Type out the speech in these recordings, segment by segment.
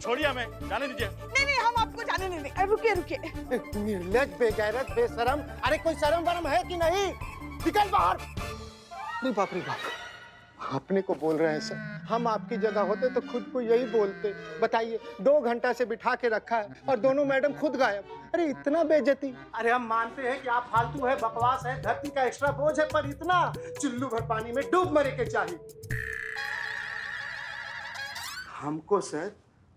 छोड़िए हमें, जाने दीजिए। नहीं नहीं, हम आपको जाने नहीं देंगे। रुकिए रुकिए। निर्लज, बेगैरत, बेशरम, अरे कोई शर्म वरम है कि नहीं? निकल बाहर। अरे बाप रे बाप, अपने को बोल रहे हैं सर। हम आपकी जगह होते तो खुद को यही बोलते। बताइए, 2 घंटा से बिठा के रखा है और दोनों मैडम खुद गायब। अरे इतना बेइज्जती। अरे हम मानते हैं कि आप फालतू है, बकवास है, धरती का एक्स्ट्रा बोझ है, पर इतना चुल्लू भर पानी में डूब मरे के चाहिए। हमको सर,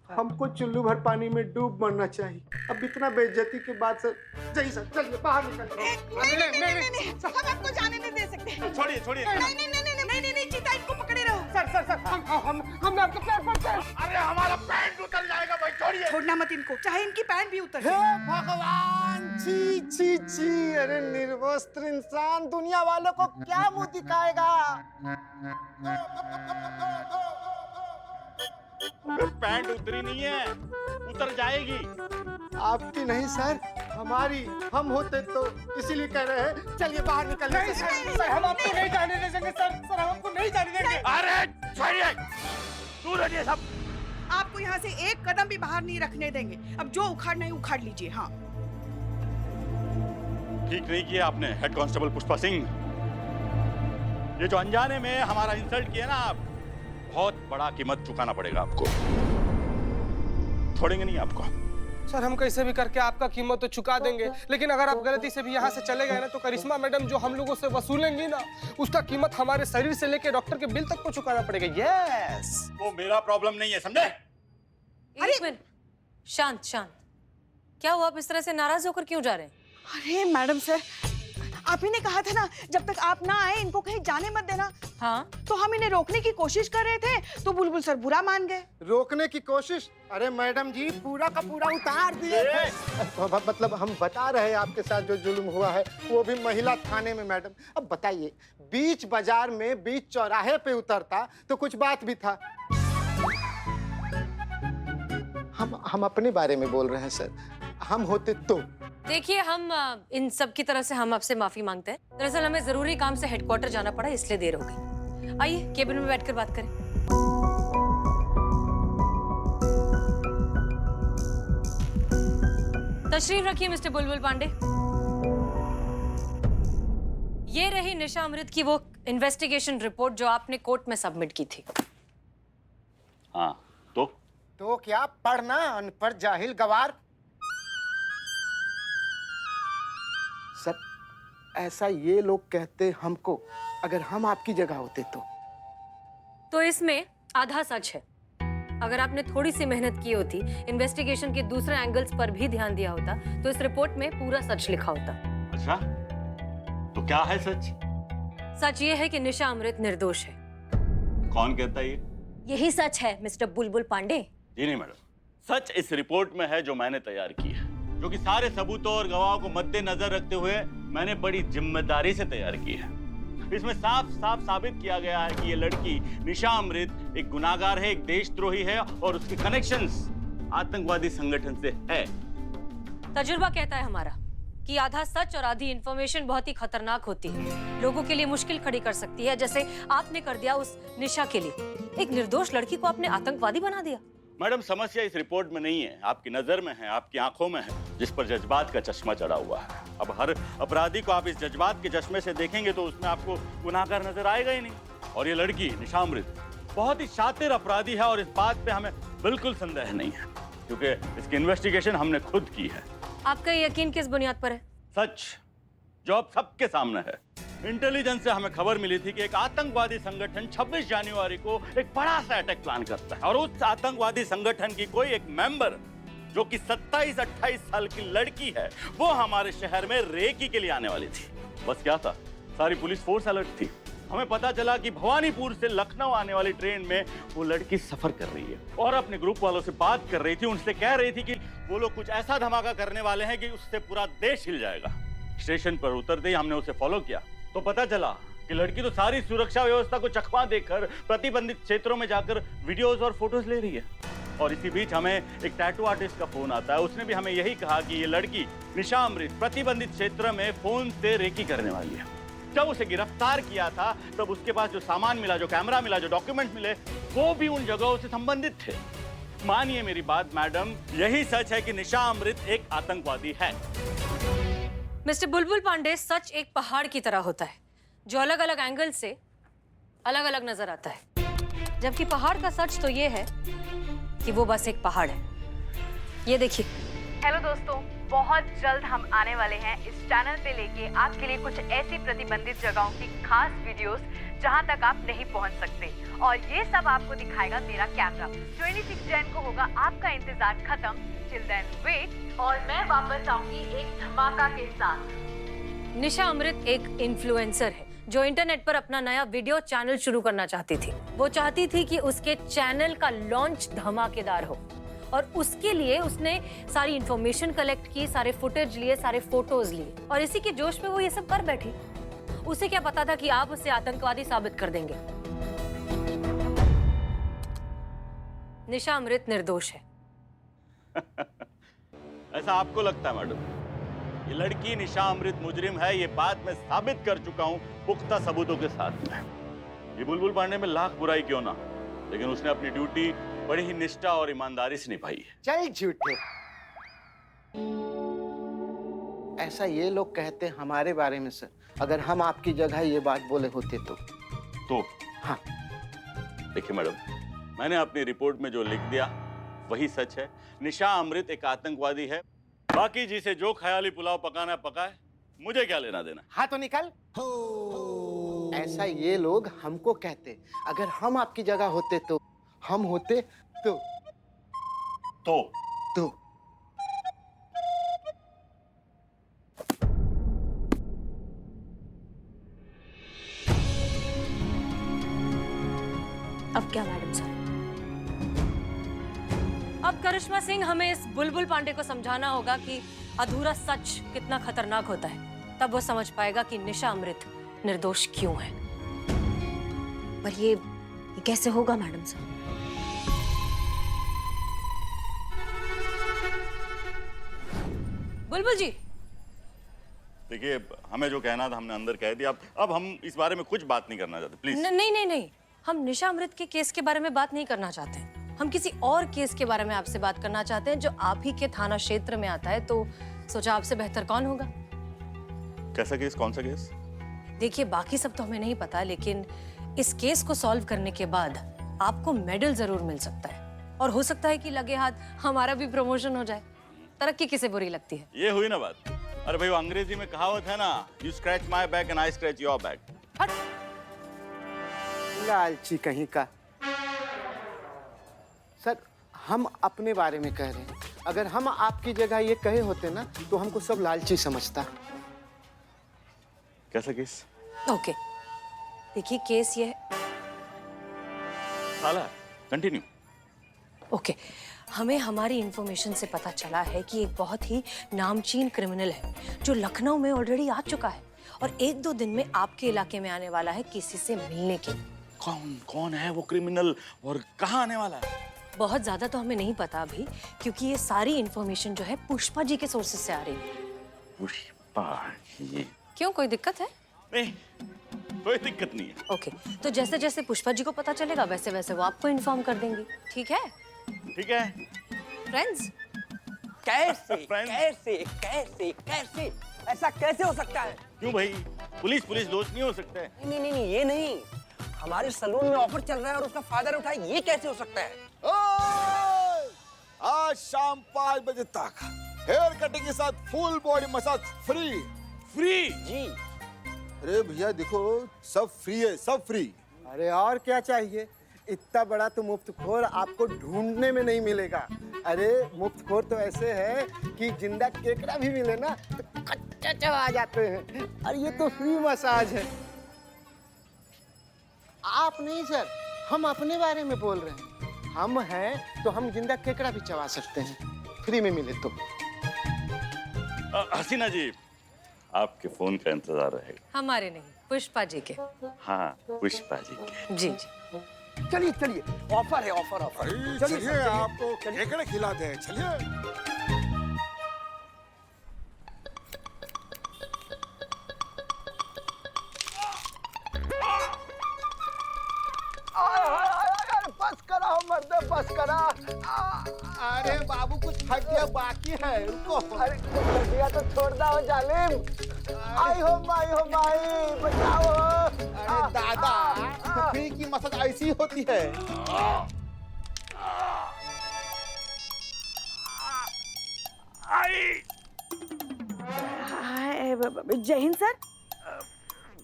हमको चुल्लू भर पानी में डूब मरना चाहिए। अब इतना बेइज्जती के बाद सर, जाइए सर, चलिए बाहर निकलिए। नहीं, हम आपको जाने नहीं दे सकते। छोड़िए छोड़िए। नहीं, चीता, इनको पकड़े रहो। सर, हम आपके पैर पड़ते हैं। अरे हमारा पैंट उतर जाएगा भाई, छोड़िए। छोड़ना मत इनको, चाहे इनकी पैंट भी उतर हे जाए। भगवान, छी छी छी, अरे निर्वस्त्र इंसान दुनिया वालों को क्या मुंह दिखाएगा? पैंट उतरी नहीं है, उतर जाएगी। आपकी नहीं सर, हमारी। हम होते तो इसीलिए कह रहे हैं, चलिए बाहर निकल। नहीं सर, हम आपको नहीं जाने देंगे सर, हम आपको नहीं जाने देंगे। अरे छोड़िए, दूर हटिए सब। आपको यहाँ से एक कदम भी बाहर नहीं रखने देंगे। अब जो उखाड़ना है उखाड़ लीजिए। हाँ, ठीक नहीं किया आपने हेड कांस्टेबल पुष्पा सिंह। ये जो अनजाने में हमारा इंसल्ट किया ना आप, बहुत बड़ा कीमत चुकाना पड़ेगा आपको। छोड़ेंगे नहीं आपको। सर हम कैसे भी करके आपका कीमत तो चुका देंगे, लेकिन अगर आप गलती से भी यहाँ से चले गए ना तो करिश्मा मैडम जो हम लोगों से वसूलेंगी ना, उसका कीमत हमारे शरीर से लेके डॉक्टर के बिल तक को चुकाना पड़ेगा। यस, वो मेरा प्रॉब्लम नहीं है, समझे? एक मिनट, शांत शांत। क्या हुआ, आप इस तरह से नाराज होकर क्यों जा रहे हैं? अरे मैडम सर, आप ही ने कहा था ना जब तक आप ना आए इनको कहीं जाने मत देना। हाँ, तो हम इन्हें रोकने की कोशिश कर रहे थे तो बुलबुल सर बुरा मान गए। रोकने की कोशिश? अरे मैडम जी, पूरा का पूरा उतार दिए थे। मतलब हम बता रहे हैं आपके साथ जो जुल्म हुआ है, वो भी महिला थाने में मैडम। अब बताइए, बीच बाजार में बीच चौराहे पे उतरता तो कुछ बात भी था। हम अपने बारे में बोल रहे हैं सर, हम होते तो। देखिए हम इन सब की तरफ से हम आपसे माफी मांगते हैं। दरअसल हमें जरूरी काम से हेडक्वार्टर जाना पड़ा, इसलिए देर हो गई। आइए केबिन में बैठकर बात करें। तशरीफ रखिए मिस्टर बुलबुल पांडे। ये रही निशा अमृत की वो इन्वेस्टिगेशन रिपोर्ट जो आपने कोर्ट में सबमिट की थी। हाँ, तो क्या पढ़ना, अनपढ़ जाहिल गवार। सर, ऐसा ये लोग कहते हमको, अगर हम आपकी जगह होते तो इसमें आधा सच है। अगर आपने थोड़ी सी मेहनत की होती, इन्वेस्टिगेशन के दूसरे एंगल्स पर भी ध्यान दिया होता, तो इस रिपोर्ट में पूरा सच लिखा होता। अच्छा, तो क्या है सच? सच ये है कि निशा अमृत निर्दोष है। कौन कहता है ये? यही सच है मिस्टर बुलबुल पांडे। जी नहीं मैडम, सच इस रिपोर्ट में है जो मैंने तैयार की है, जो कि सारे सबूतों और गवाहों को मद्देनजर रखते हुए मैंने बड़ी जिम्मेदारी से तैयार की है। इसमें साफ साफ साबित किया गया है कि ये लड़की निशा अमृत एक गुनाहगार है, एक देशद्रोही है और उसके कनेक्शंस आतंकवादी संगठन से है। तजुर्बा कहता है हमारा कि आधा सच और आधी इंफॉर्मेशन बहुत ही खतरनाक होती है, लोगों के लिए मुश्किल खड़ी कर सकती है, जैसे आपने कर दिया उस निशा के लिए। एक निर्दोष लड़की को आपने आतंकवादी बना दिया। मैडम, समस्या इस रिपोर्ट में नहीं है, आपकी नजर में है, आपकी आंखों में है, जिस पर जज्बात का चश्मा चढ़ा हुआ है। अब हर अपराधी को आप इस जज्बात के चश्मे से देखेंगे तो उसमें आपको गुनाहगार नजर आएगा ही नहीं। और ये लड़की निशा अमृत बहुत ही शातिर अपराधी है और इस बात पे हमें बिल्कुल संदेह नहीं है, क्योंकि इसकी इन्वेस्टिगेशन हमने खुद की है। आपका यकीन किस बुनियाद पर है? सच जो अब सबके सामने है। इंटेलिजेंस से हमें खबर मिली थी कि एक आतंकवादी संगठन 26 जनवरी को एक बड़ा सा अटैक प्लान करता है और उस आतंकवादी संगठन की कोई एक मेंबर जो कि 27-28 साल की लड़की है, वो हमारे शहर में रेकी के लिए आने वाली थी। बस क्या था, सारी पुलिस फोर्स अलर्ट थी। हमें पता चला कि भवानीपुर से लखनऊ आने वाली ट्रेन में वो लड़की सफर कर रही है और अपने ग्रुप वालों से बात कर रही थी, उनसे कह रही थी कि वो लोग कुछ ऐसा धमाका करने वाले हैं कि उससे पूरा देश हिल जाएगा। स्टेशन पर उतरते ही हमने उसे फॉलो किया तो पता चला कि लड़की तो सारी सुरक्षा व्यवस्था को चकमा देकर प्रतिबंधित क्षेत्रों में जाकर वीडियोस और फोटोज ले रही है। और इसी बीच हमें एक टैटू आर्टिस्ट का फोन आता है, उसने भी हमें यही कहा कि ये लड़की निशा अमृत प्रतिबंधित क्षेत्र में फोन से रेकी करने वाली है। जब उसे गिरफ्तार किया था तब उसके पास जो सामान मिला, जो कैमरा मिला, जो डॉक्यूमेंट मिले, वो भी उन जगहों से संबंधित थे। मानिए मेरी बात मैडम, यही सच है कि निशा अमृत एक आतंकवादी है। मिस्टर बुलबुल पांडे, सच एक पहाड़ की तरह होता है जो अलग अलग एंगल से अलग अलग नजर आता है, जबकि पहाड़ का सच तो ये है कि वो बस एक पहाड़ है। ये देखिए। हेलो दोस्तों, बहुत जल्द हम आने वाले हैं इस चैनल पे लेके आपके लिए कुछ ऐसी प्रतिबंधित जगहों की खास वीडियोस जहां तक आप नहीं पहुंच सकते, और ये सब आपको दिखाएगा मेरा कैमरा। 26 जैन को होगा आपका इंतजार खत्म। टिल देन वेट, और मैं वापस आऊंगी एक धमाका के साथ। निशा अमृत एक इन्फ्लुएंसर है जो इंटरनेट पर अपना नया वीडियो चैनल शुरू करना चाहती थी। वो चाहती थी कि उसके चैनल का लॉन्च धमाकेदार हो, और उसके लिए उसने सारी इंफॉर्मेशन कलेक्ट की, सारे फुटेज लिए, सारे फोटोज लिए, और इसी के जोश में वो ये सब कर बैठी। उसे क्या पता था कि आप उसे आतंकवादी साबित कर देंगे। निशा अमृत निर्दोष है। ऐसा आपको लगता है मैडम? ये लड़की निशा अमृत मुजरिम है, ये बात मैं साबित कर चुका हूं पुख्ता सबूतों के साथ में। ये बुलबुल पांडे में लाख बुराई क्यों ना, लेकिन उसने अपनी ड्यूटी बड़ी ही निष्ठा और ईमानदारी से निभाई है। चल झूठे। ऐसा ये लोग कहते हैं हमारे बारे में सर। अगर हम आपकी जगह ये बात बोले होते तो हाँ। देखिए मैडम, मैंने अपनी रिपोर्ट में जो लिख दिया वही सच है। निशा अमृत एक आतंकवादी है। बाकी जिसे जो ख्याली पुलाव पकाना पकाए, मुझे क्या लेना देना। हाँ तो निकल। ऐसा ये लोग हमको कहते। अगर हम आपकी जगह होते तो हम होते तो अब क्या मैडम साहब? अब करिश्मा सिंह, हमें इस बुलबुल पांडे को समझाना होगा कि अधूरा सच कितना खतरनाक होता है। तब वो समझ पाएगा कि निशा अमृत निर्दोष क्यों है। पर ये कैसे होगा मैडम साहब? बुलबुल जी, देखिए, हमें जो कहना था हमने अंदर कह दिया। अब हम इस बारे में कुछ बात नहीं करना चाहते, प्लीज। नहीं, हम निशा अमृत के केस के बारे में बात नहीं करना चाहते हैं। हम किसी और केस के बारे में आपसे बात करना चाहते हैं जो आप ही के थाना क्षेत्र में आता है। तो सोचा आपसे बेहतर कौन होगा। कैसा केस? कौन सा केस? देखिए, बाकी सब तो हमें नहीं पता, लेकिन इस केस को सॉल्व करने के बाद आपको मेडल जरूर मिल सकता है, और हो सकता है कि लगे हाथ हमारा भी प्रमोशन हो जाए। तरक्की किसे बुरी लगती है? ये हुई ना बात। अरे भाई, वो अंग्रेजी में कहावत है ना, you scratch my back and I scratch your back. लालची कहीं का। सर, हम अपने बारे में कह रहे हैं। अगर हम आपकी जगह ये कहे होते ना तो हमको सब लालची समझता। कैसा केस? ओके, देखिए केस ये साला कंटिन्यू। ओके, हमें हमारी इंफॉर्मेशन से पता चला है कि एक बहुत ही नामचीन क्रिमिनल है जो लखनऊ में ऑलरेडी आ चुका है, और 1-2 दिन में आपके इलाके में आने वाला है किसी से मिलने के। कौन है वो क्रिमिनल और कहाँ आने वाला है? बहुत ज्यादा तो हमें नहीं पता अभी, क्योंकि ये सारी इंफॉर्मेशन जो है पुष्पा जी के सोर्सेज से आ रही है। पुष्पा जी? क्यों, कोई दिक्कत है? नहीं, कोई दिक्कत नहीं है। ओके, तो जैसे जैसे पुष्पा जी को पता चलेगा वैसे वैसे वो आपको इन्फॉर्म कर देंगी। ठीक है ठीक है फ्रेंड्स? कैसे Friends? कैसे कैसे कैसे ऐसा कैसे हो सकता है? क्यों भाई, पुलिस दोस्त नहीं हो सकते? नहीं नहीं नहीं, ये नहीं। हमारे सलून में ऑफर चल रहा है और उसका फायदा उठाए, ये कैसे हो सकता है? आज शाम 5 बजे तक हेयर कटिंग के साथ फुल बॉडी मसाज फ्री। जी। अरे भैया देखो, सब फ्री है, सब फ्री। अरे और क्या चाहिए? इतना बड़ा तो मुफ्तखोर आपको ढूंढने में नहीं मिलेगा। अरे मुफ्तखोर तो ऐसे है कि जिंदा केकड़ा भी मिले ना तो कच्चा चबा जाते हैं। और ये तो फ्री मसाज है। आप नहीं सर, हम अपने बारे में बोल रहे हैं। हम हैं तो हम जिंदा केकड़ा भी चबा सकते हैं, फ्री में मिले तो। हसीना जी, आपके फोन का इंतजार रहेगा। हमारे नहीं, पुष्पा जी के। हाँ, पुष्पा जी के। जी। चलिए चलिए, ऑफर है, ऑफर ऑफर। चलिए आपको केकड़े खिलाते हैं, चलिए। बस करा मर्द, बस करा। अरे बाबू कुछ हड्डियां बाकी है, रुको। अरे हड्डियां तो छोड़ दो जालिम। आई हो माई बचाओ। अरे दादा, फ्री की मसाज ऐसी होती है। जय हिंद सर।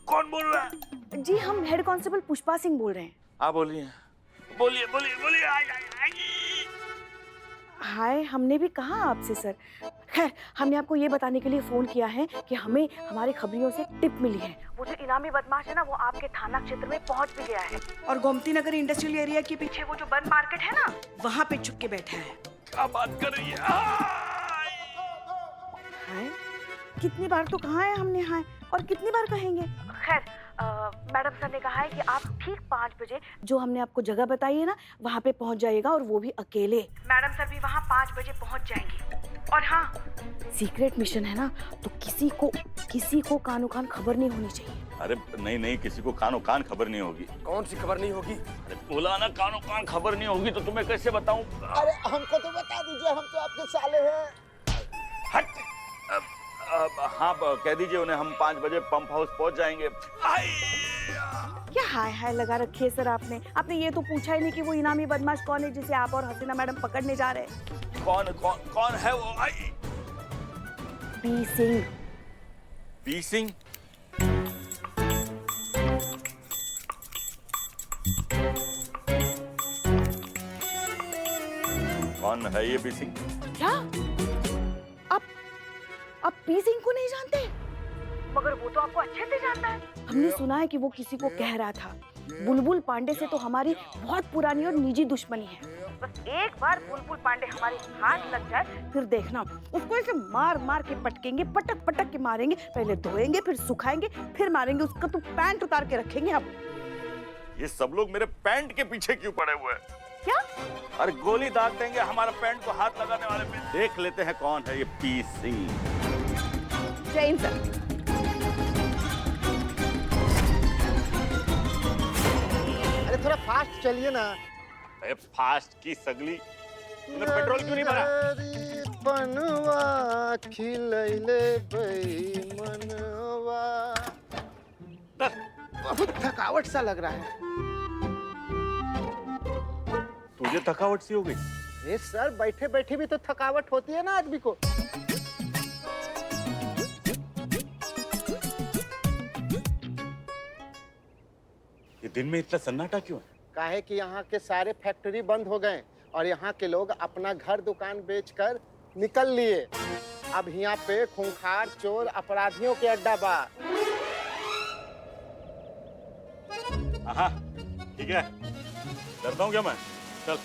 कौन बोल रहा है? जी हम हेड कांस्टेबल पुष्पा सिंह बोल रहे हैं। हाँ बोलिए बोलिए बोलिए बोलिए। हाय, हमने भी कहा आपसे सर। खैर, हमने आपको ये बताने के लिए फोन किया है कि हमें हमारे खबरियों से एक टिप मिली है। वो जो इनामी बदमाश है ना, वो आपके थाना क्षेत्र में पहुंच भी गया है और गोमती नगर इंडस्ट्रियल एरिया के पीछे वो जो बंद मार्केट है ना, वहाँ पे छुप के बैठा है। क्या बात कर रही है? हाय, कितनी बार तो कहा है हमने हाय, और कितनी बार कहेंगे। खैर, मैडम सर ने कहा है कि आप ठीक 5 बजे जो हमने आपको जगह बताई है ना, वहाँ पे पहुँच जाइएगा, और वो भी अकेले। मैडम सर भी वहाँ 5 बजे पहुँच जाएंगी। और हाँ, सीक्रेट मिशन है ना, तो किसी को कानो कान खबर नहीं होनी चाहिए। अरे नहीं, किसी को कानो कान खबर नहीं होगी। कौन सी खबर नहीं होगी? अरे बोला ना, कानो कान खबर नहीं होगी तो तुम्हें कैसे बताऊं? अरे हमको तो बता दीजिए, हम तो आपके साले हैं। हट। हाँ कह दीजिए उन्हें, हम 5 बजे पंप हाउस पहुंच जाएंगे। क्या हाय लगा रखी है सर आपने ये तो पूछा ही नहीं कि वो इनामी बदमाश कौन है जिसे आप और हसीना मैडम पकड़ने जा रहे हैं। कौन है वो? पी सिंह। पी सिंह? कौन है ये पी सिंह? क्या आप पी सिंह को नहीं जानते? मगर वो तो आपको अच्छे से जानता है। हमने सुना है कि वो किसी को कह रहा था, बुलबुल पांडे से तो हमारी बहुत पुरानी और निजी दुश्मनी है। बस एक बार बुलबुल पांडे हमारे हाथ लग जाए, फिर देखना उसको ऐसे मार के पटकेंगे, पटक के मारेंगे। पहले धोएंगे, फिर सुखाएंगे, फिर मारेंगे। उसका तो पैंट उतार के रखेंगे हम। ये सब लोग मेरे पैंट के पीछे क्यों पड़े हुए हैं? क्या? अरे गोली दाग देंगे हमारा पैंट को हाथ लगाने वाले पे। देख लेते हैं कौन है ये पी सिंह। जैन सर। अरे थोड़ा फास्ट चलिए ना। अरे फास्ट की सगली, तूने पेट्रोल क्यों नहीं भरा? बनवा खिलैले मनवा। बहुत थकावट सा लग रहा है। तुझे थकावट सी हो गई? ये सर, बैठे बैठे भी तो थकावट होती है ना आदमी को। ये दिन में इतना सन्नाटा क्यों है? काहे कि यहाँ के सारे फैक्ट्री बंद हो गए और यहाँ के लोग अपना घर दुकान बेचकर निकल लिए। अब यहाँ पे खूंखार चोर अपराधियों के अड्डा बा। हाँ ठीक है, डरता हूँ क्या मैं? चल।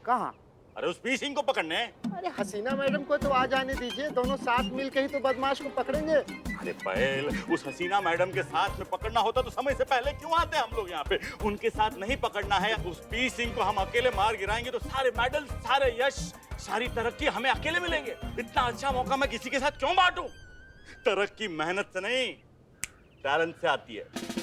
कहाँ? अरे उस पी सिंह को पकड़ने। अरे हसीना मैडम को तो आ जाने दीजिए, दोनों साथ मिलके ही तो बदमाश को पकड़ेंगे। अरे पहल, उस हसीना मैडम के साथ में पकड़ना होता तो समय से पहले क्यों आते हम लोग यहाँ पे? उनके साथ नहीं पकड़ना है। उस पी सिंह को हम अकेले मार गिराएंगे तो सारे मेडल, सारे यश, सारी तरक्की हमें अकेले मिलेंगे। इतना अच्छा मौका मैं किसी के साथ क्यों बांटूं? तरक्की मेहनत से नहीं, टैलेंट से आती है।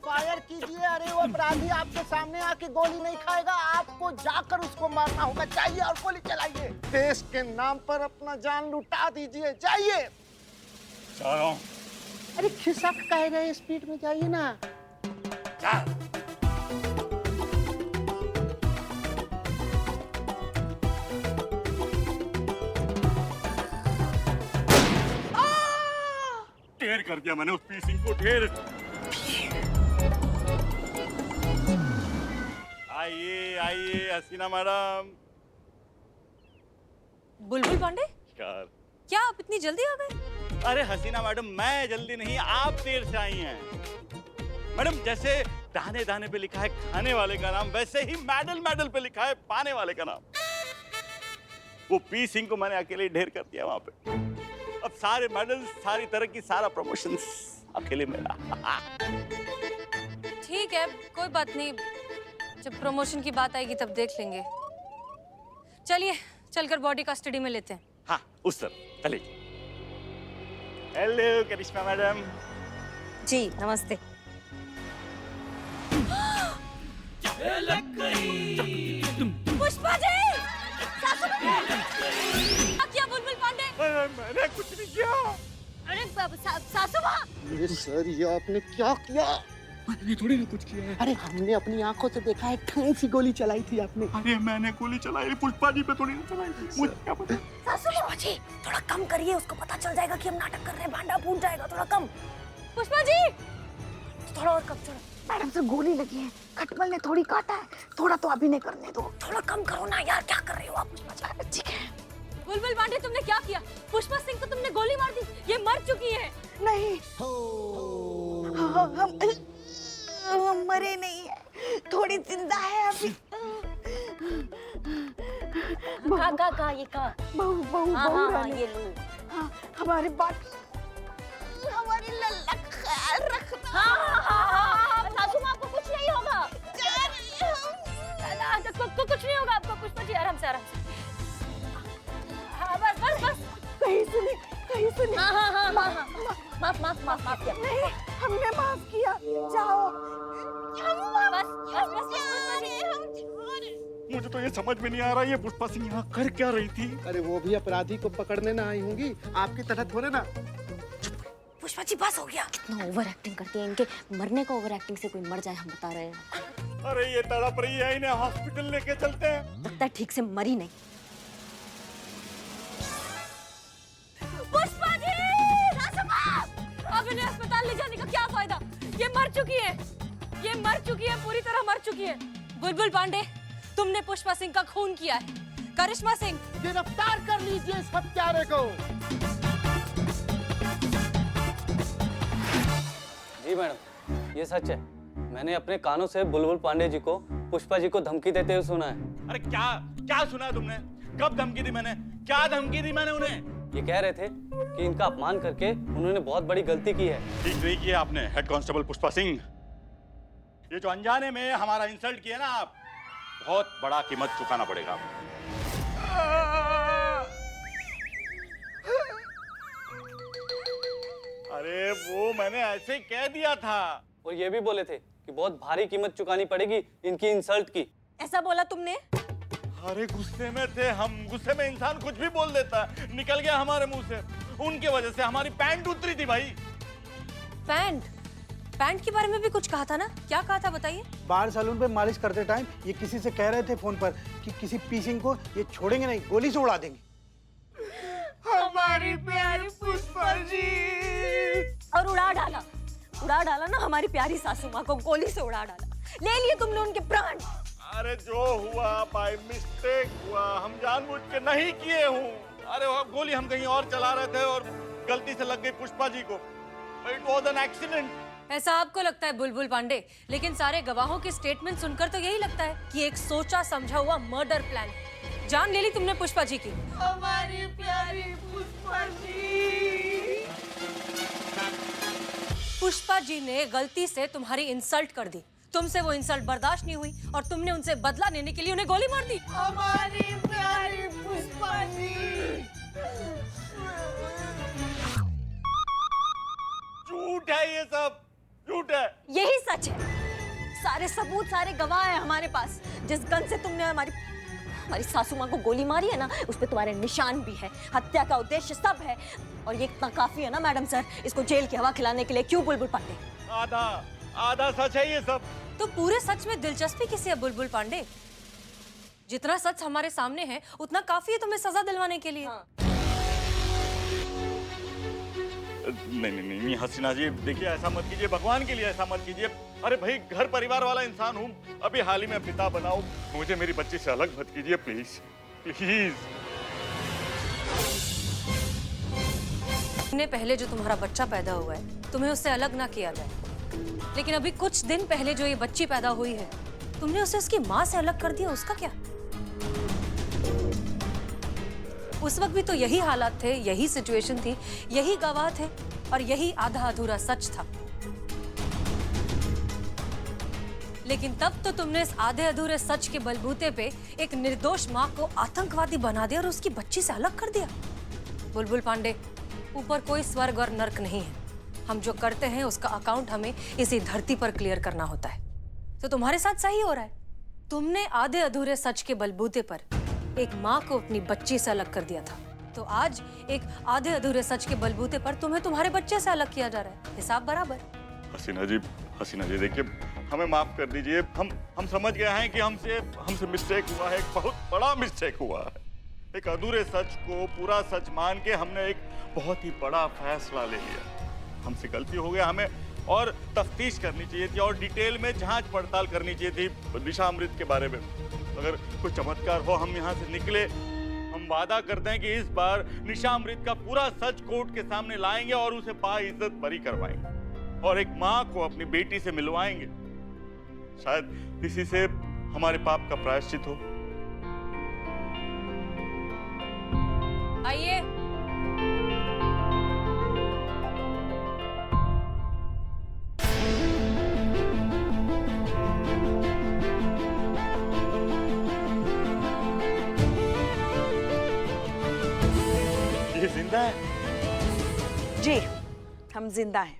फायर कीजिए। अरे वो अपराधी आपके सामने आके गोली नहीं खाएगा, आपको जाकर उसको मारना होगा। जाइए और गोली चलाइए। देश के नाम पर अपना जान लुटा दीजिए। जाइए। जा रहा हूं। अरे खिसक कह रहे, स्पीड में जाइए ना। ढेर कर दिया मैंने उस पी सिंह को, ढेर। आइए आइए हसीना मैडम। बुलबुल पांडे, क्या आप इतनी जल्दी आ गए? अरे हसीना मैडम, मैं जल्दी नहीं, आप देर से आई हैं। मैडम, जैसे दाने दाने पे लिखा है खाने वाले का नाम, वैसे ही मेडल मेडल पे लिखा है पाने वाले का नाम। वो पी सिंह को मैंने अकेले ढेर कर दिया वहां पे। अब सारे मेडल, सारी तरह की, सारा प्रमोशन अकेले मेरा। है, कोई बात नहीं। जब प्रमोशन की बात आएगी तब देख लेंगे। चलिए चलकर बॉडी कस्टडी में लेते हैं। हाँ उस तरफ चलिए। हेलो करिश्मा मैडम। जी नमस्ते। पुष्पा जी! क्या किया बुलबुल पांडे? मैंने कुछ नहीं किया। अरे सासू माँ! अरे सर ये आपने क्या किया? मैंने थोड़ी ना कुछ किया है। अरे हमने अपनी आंखों से देखा है, कहीं सी गोली चलाई थी आपने। अरे मैंने गोली चलाई पुष्पा जी पे थोड़ी ना चलाई थी। मुझे क्या पता। पुष्पा जी थोड़ा कम करिए, उसको पता चल जाएगा कि हम नाटक कर रहे हैं, भांडा फूट जाएगा। थोड़ा कम। पुष्पा जी! थोड़ा और कम। थोड़ा मैडम से गोली लगी है, खटमल ने थोड़ी काटा है, थोड़ा तो अभिनय करने दो। थोड़ा कम करो ना यार, क्या कर रहे हो आप? पुष्पा जी ठीक है। बुलबुल पांडे तुमने क्या किया? पुष्पा सिंह को तुमने गोली मार दी, ये मर चुकी है। नहीं हम मरे नहीं है, थोड़ी जिंदा है अभी। का ये का बहू रानी। ये लो। हाँ, हमारी बात, हमारी लल्ला का ख्याल रखना। सासू माँ आपको कुछ नहीं होगा। कुछ नहीं होगा आपको। पुष्पा जी आराम से आराम से। हाँ बस बस बस। कहीं सुनी। हाँ। माफ किया। नहीं, हमने माफ किया। जाओ। बस पुष्पा जी। मुझे तो ये समझ में नहीं आ रहा ये पुष्पा सिंह यहाँ कर क्या रही थी। अरे वो भी अपराधी को पकड़ने ना आई होंगी, आपकी तरह थोड़े ना। पुष्पा जी बस हो गया। कितना ओवर एक्टिंग करती है, इनके मरने का ओवर एक्टिंग से कोई मर जाए हम बता रहे हैं। अरे ये तड़प रही है, इन्हें हॉस्पिटल लेके चलते हैं। लगता है ठीक से मरी नहीं। पुष्पा जी! अब इन्हें अस्पताल ले जाने का क्या फायदा? ये मर चुकी है, पूरी तरह मर चुकी है। बुलबुल पांडे, तुमने पुष्पा सिंह का खून किया है। करिश्मा सिंह, गिरफ्तार कर लीजिए इस हत्यारे को। जी मैडम, ये सच है। मैंने अपने कानों से बुलबुल पांडे जी को पुष्पा जी को धमकी देते हुए सुना है। अरे क्या सुना है तुमने? कब धमकी दी मैंने? क्या धमकी दी मैंने उन्हें? ये कह रहे थे कि इनका अपमान करके उन्होंने बहुत बड़ी गलती की है। ठीक नहीं किया आपने हेड कांस्टेबल पुष्पा सिंह। ये जो अनजाने में हमारा इंसल्ट किया ना आप, बहुत बड़ा कीमत चुकाना पड़ेगा आपको। अरे वो मैंने ऐसे कह दिया था। और ये भी बोले थे कि बहुत भारी कीमत चुकानी पड़ेगी इनकी इंसल्ट की। ऐसा बोला तुमने? अरे गुस्से में थे हम, गुस्से में इंसान कुछ भी बोल देता है। निकल गया हमारे मुंह से। उनके वजह से हमारी पैंट उतरी थी भाई। पैंट के बारे में भी कुछ कहा था ना? क्या कहा था बताइए? बार सैलून पे मालिश करते टाइम ये किसी से कह रहे थे फोन पर कि किसी पीसिंग को ये छोड़ेंगे नहीं, गोली से उड़ा देंगे। हमारी प्यारी पुष्पा जी। और उड़ा डाला ना हमारी प्यारी सासू माँ को, गोली से उड़ा डाला। ले लिए तुमने उनके प्राण। अरे जो हुआ बाय मिस्टेक हुआ, हम जानबूझ के नहीं किए हूँ। अरे वो गोली हम कहीं और चला रहे थे और गलती से लग गई पुष्पा जी को। It was an accident. ऐसा आपको लगता है बुलबुल पांडे, लेकिन सारे गवाहों के स्टेटमेंट सुनकर तो यही लगता है कि एक सोचा समझा हुआ मर्डर प्लान। जान ले ली तुमने पुष्पा जी की। हमारी प्यारी पुष्पा जी। पुष्पा जी ने गलती से तुम्हारी इंसल्ट कर दी। तुमसे वो इंसल्ट बर्दाश्त नहीं हुई और तुमने उनसे बदला लेने के लिए उन्हें गोली मार दी। हमारी प्यारी पुष्पा जी। झूठ है ये सब, झूठ है। यही सच है। सारे सबूत, सारे गवाह हैं हमारे पास। जिस गन से तुमने हमारी सासू माँ को गोली मारी है ना, उस पे तुम्हारे निशान भी है, हत्या का उद्देश्य सब है। और ये इतना काफी है ना मैडम सर, इसको जेल की हवा खिलाने के लिए। क्यों बुलबुल पांडे? आधा सच है ये सब। तो पूरे सच में दिलचस्पी किसी है बुलबुल पांडे? जितना सच हमारे सामने है उतना काफी है तुम्हें सजा दिलवाने के लिए। हाँ। नहीं हसीना जी, देखिए ऐसा मत कीजिए, भगवान के लिए ऐसा मत कीजिए। अरे भाई घर परिवार वाला इंसान हूँ, अभी हाल ही में पिता बनाओ, मुझे मेरी बच्ची से अलग मत कीजिए प्लीज प्लीज। पहले जो तुम्हारा बच्चा पैदा हुआ है तुम्हें उससे अलग ना किया जाए, लेकिन अभी कुछ दिन पहले जो ये बच्ची पैदा हुई है तुमने उसे उसकी माँ से अलग कर दिया। उसका क्या? उस वक्त भी तो यही हालात थे, यही सिचुएशन थी, यही गवाह थे और यही आधा अधूरा सच था। लेकिन तब तो तुमने इस आधे अधूरे सच के बलबूते पे एक निर्दोष माँ को आतंकवादी बना दिया और उसकी बच्ची से अलग कर दिया। बुलबुल पांडे, ऊपर कोई स्वर्ग और नर्क नहीं है। हम जो करते हैं उसका अकाउंट हमें इसी धरती पर क्लियर करना होता है। तो तुम्हारे साथ सही हो रहा है। तुमने आधे अधूरे सच के बलबूते पर एक माँ को अपनी बच्ची से अलग कर दिया था, तो आज एक आधे अधूरे सच के बलबूते पर तुम्हें तुम्हारे बच्चे से अलग किया जा रहा है। हिसाब बराबर। हसीना जी देखिए, हमें माफ कर दीजिए। हम समझ गए हैं कि हमसे मिस्टेक हुआ है, एक बहुत बड़ा मिस्टेक हुआ है। एक अधूरे सच को पूरा सच मान के हमने एक बहुत ही बड़ा फैसला ले लिया। हमसे गलती हो गया, हमें और तफ्तीश करनी चाहिए थी और डिटेल में जांच पड़ताल करनी चाहिए थी निशा अमृत के बारे में। अगर कोई चमत्कार हो हम यहाँ से निकले, हम वादा करते हैं कि इस बार निशा अमृत का पूरा सच कोर्ट के सामने लाएंगे और उसे बाइज्जत बरी करवाएंगे और एक माँ को अपनी बेटी से मिलवाएंगे। शायद इसी से हमारे पाप का प्रायश्चित हो। आइए। ये जिंदा है? जी, हम जिंदा हैं।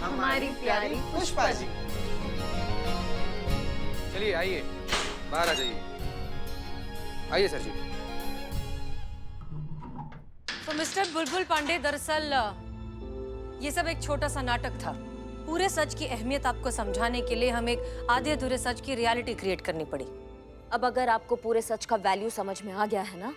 हमारी प्यारी पुष्पा जी। चलिए आइए, बाहर आ जाइए। आइए सर जी। तो मिस्टर बुलबुल पांडे, दरअसल ये सब एक छोटा सा नाटक था। पूरे सच की अहमियत आपको समझाने के लिए हमें एक आधे अधूरे सच की रियलिटी क्रिएट करनी पड़ी। अब अगर आपको पूरे सच का वैल्यू समझ में आ गया है ना,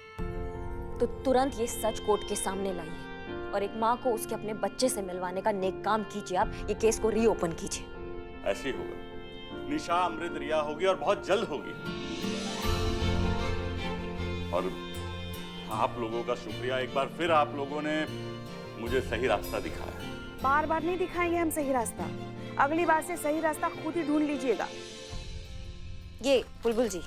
तो तुरंत ये सच कोर्ट के सामने लाइए और एक माँ को उसके अपने बच्चे से मिलवाने का नेक काम कीजिए। आप ये केस को रीओपन कीजिए। ऐसे ही होगा। निशा अमृत रिया होगी और बहुत जल्द होगी। और आप लोगों का शुक्रिया, एक बार फिर आप लोगों ने मुझे सही रास्ता दिखाया। बार बार नहीं दिखाएंगे हम सही रास्ता, अगली बार से सही रास्ता खुद ही ढूंढ लीजिएगा। ये बुलबुल जी,